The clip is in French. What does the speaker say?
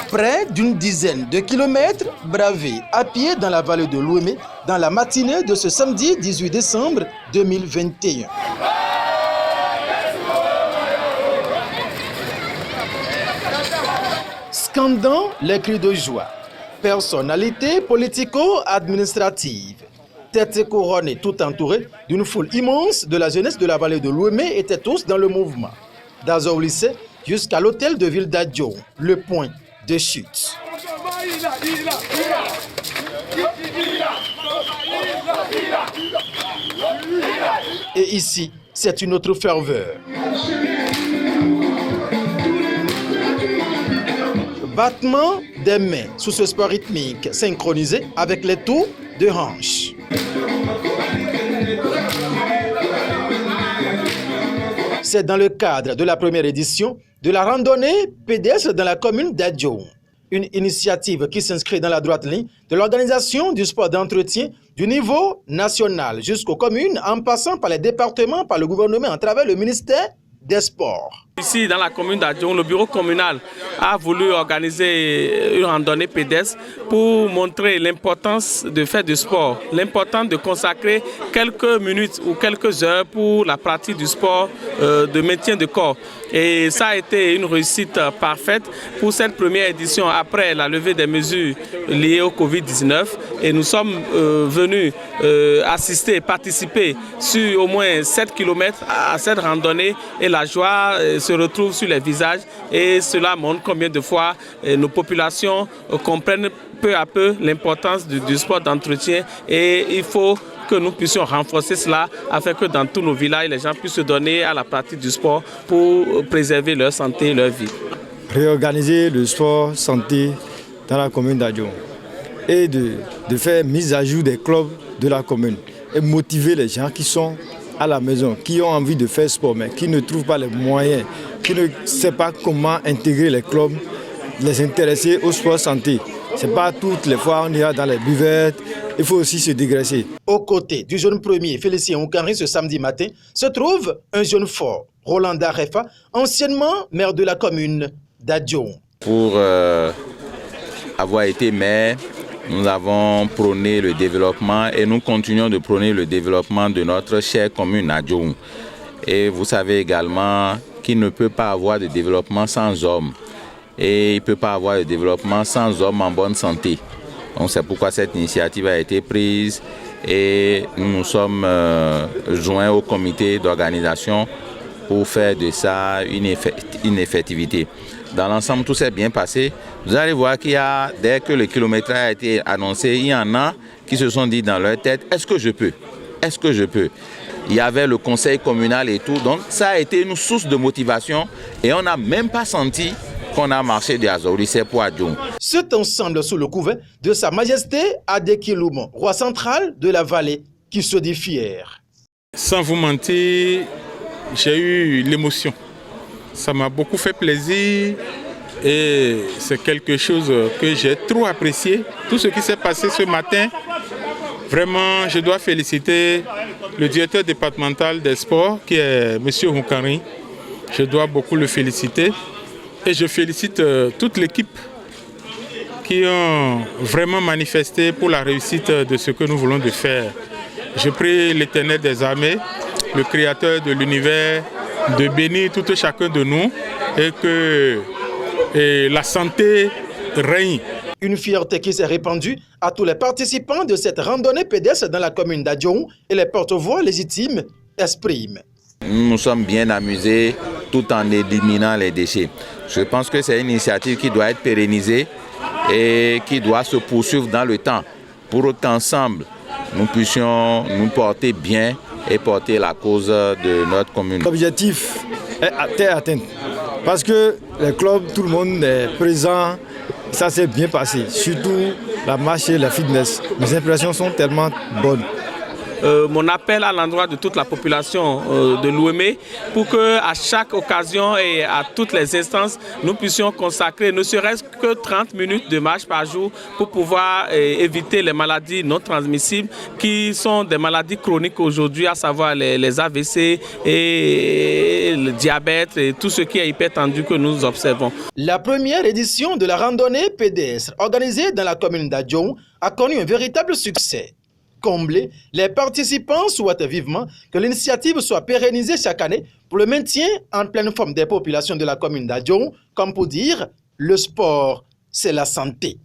Près d'une dizaine de kilomètres bravés à pied dans la vallée de l'Ouémé dans la matinée de ce samedi 18 décembre 2021. Scandant les cris de joie, personnalités politico-administratives, têtes couronnées tout entourées d'une foule immense de la jeunesse de la vallée de l'Ouémé étaient tous dans le mouvement. D'Azor lycée jusqu'à l'hôtel de ville d'Adjo, le point de chute. Et ici, c'est une autre ferveur. Battement des mains sous ce sport rythmique synchronisé avec les tours de hanches. C'est dans le cadre de la première édition de la randonnée pédestre dans la commune d'Adjo. Une initiative qui s'inscrit dans la droite ligne de l'organisation du sport d'entretien du niveau national jusqu'aux communes en passant par les départements, par le gouvernement à travers le ministère des Sports. Ici, dans la commune d'Adjo, le bureau communal a voulu organiser une randonnée pédestre pour montrer l'importance de faire du sport, l'importance de consacrer quelques minutes ou quelques heures pour la pratique du sport de maintien de corps. Et ça a été une réussite parfaite pour cette première édition après la levée des mesures liées au Covid-19. Et nous sommes venus assister, participer sur au moins 7 km à cette randonnée et la joie se retrouve sur les visages et cela montre combien de fois nos populations comprennent peu à peu l'importance du sport d'entretien et il faut que nous puissions renforcer cela afin que dans tous nos villages, les gens puissent se donner à la pratique du sport pour préserver leur santé et leur vie. Réorganiser le sport santé dans la commune d'Adjo et de faire mise à jour des clubs de la commune et motiver les gens qui sont à la maison, qui ont envie de faire sport mais qui ne trouvent pas les moyens, qui ne savent pas comment intégrer les clubs, les intéresser au sport santé. Ce n'est pas toutes les fois on ira dans les buvettes, il faut aussi se dégraisser. Aux côtés du jeune premier Félicien Oukanri ce samedi matin se trouve un jeune fort, Roland Darefa, anciennement maire de la commune d'Adjo. Pour avoir été maire, nous avons prôné le développement et nous continuons de prôner le développement de notre chère commune Adjo. Et vous savez également qu'il ne peut pas avoir de développement sans hommes. Et il ne peut pas avoir de développement sans hommes en bonne santé. Donc c'est pourquoi cette initiative a été prise et nous nous sommes joints au comité d'organisation pour faire de ça une effectivité. Dans l'ensemble, tout s'est bien passé. Vous allez voir qu'il y a, dès que le kilométrage a été annoncé, il y en a qui se sont dit dans leur tête, est-ce que je peux? Est-ce que je peux? Il y avait le conseil communal et tout, donc ça a été une source de motivation et on n'a même pas senti qu'on a marché de Azor lycée pour Adjo. C'est ensemble sous le couvert de Sa Majesté Adekiloumo, roi central de la vallée, qui se dit fier. Sans vous mentir, j'ai eu l'émotion. Ça m'a beaucoup fait plaisir et c'est quelque chose que j'ai trop apprécié. Tout ce qui s'est passé ce matin, vraiment, je dois féliciter le directeur départemental des sports, qui est M. Oukanri. Je dois beaucoup le féliciter. Et je félicite toute l'équipe qui ont vraiment manifesté pour la réussite de ce que nous voulons de faire. Je prie l'Éternel des armées, le Créateur de l'univers, de bénir tout et chacun de nous et que la santé règne. Une fierté qui s'est répandue à tous les participants de cette randonnée pédestre dans la commune d'Adjo et les porte-voix légitimes expriment. Nous nous sommes bien amusés tout en éliminant les déchets. Je pense que c'est une initiative qui doit être pérennisée et qui doit se poursuivre dans le temps pour qu'ensemble nous puissions nous porter bien et porter la cause de notre commune. L'objectif est atteint parce que les clubs, tout le monde est présent, ça s'est bien passé, surtout la marche et la fitness. Mes impressions sont tellement bonnes. mon appel à l'endroit de toute la population de Lomé pour que à chaque occasion et à toutes les instances, nous puissions consacrer ne serait-ce que 30 minutes de marche par jour pour pouvoir éviter les maladies non transmissibles qui sont des maladies chroniques aujourd'hui, à savoir les AVC et le diabète et tout ce qui est hypertendu que nous observons. La première édition de la randonnée pédestre organisée dans la commune d'Adjoum a connu un véritable succès. Comblés, les participants souhaitent vivement que l'initiative soit pérennisée chaque année pour le maintien en pleine forme des populations de la commune d'Adjoum, comme pour dire, le sport, c'est la santé.